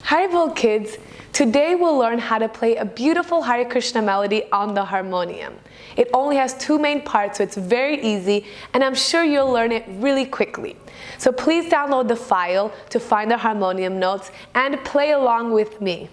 Haribol kids, today we'll learn how to play a beautiful Hare Krishna melody on the harmonium. It only has two main parts, so it's very easy, and I'm sure you'll learn it really quickly. So please download the file to find the harmonium notes and play along with me.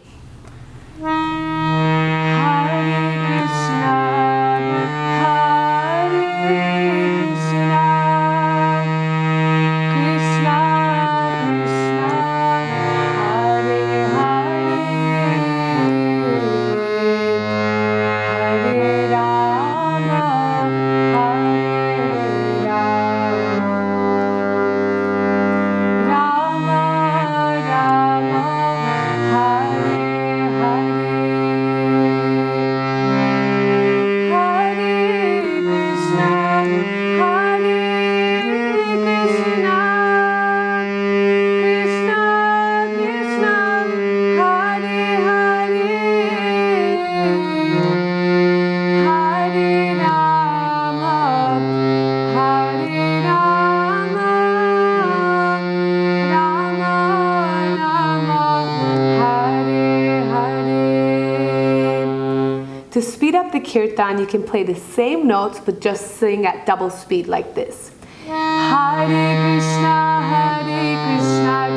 To speed up the kirtan, you can play the same notes but just sing at double speed like this. Hare Krishna, Krishna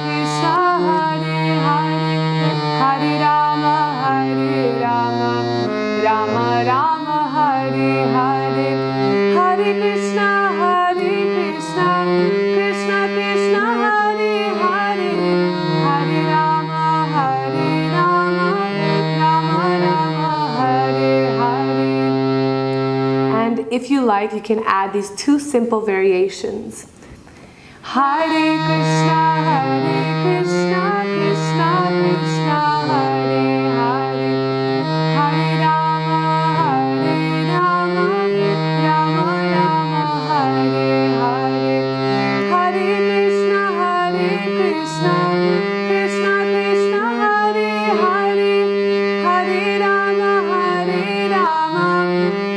Krishna, Hare Hare, Hare Rama, Rama Rama, Hare Hare, Hare Krishna, Krishna Krishna, Hare Hare, Hare Rama, Rama Rama. And if you like, you can add these two simple variations. Hare Krishna, Krishna Krishna, Hare Hare, Hare Rama, Rama Rama, Hare Hare, Hare Krishna, Krishna Krishna, Hare Hare, Hare Rama,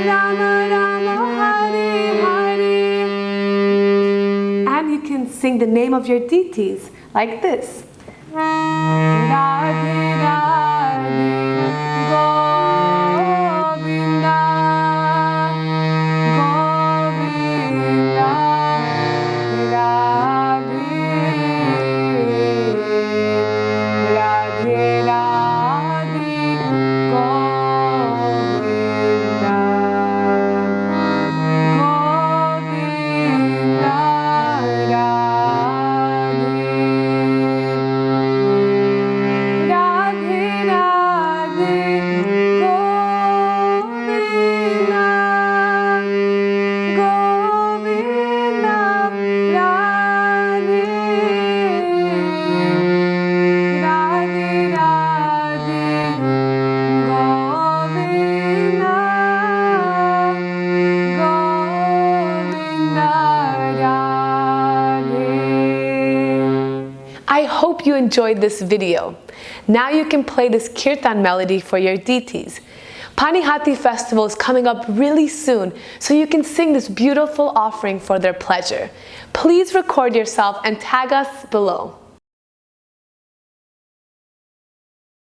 Rama Rama, Hare Hare. And you can sing the name of your deities like this. Radhe Radhe Govinda, Govinda, Radhe Radhe, Radhe Govinda, Govinda, Radhe Radhe Govinda, Govinda, Radhe Radhe, Radhe Govinda, Govinda, Radhe. I hope you enjoyed this video. Now you can play this kirtan melody for your deities. Panihati festival is coming up really soon, so you can sing this beautiful offering for their pleasure. Please record yourself and tag us below.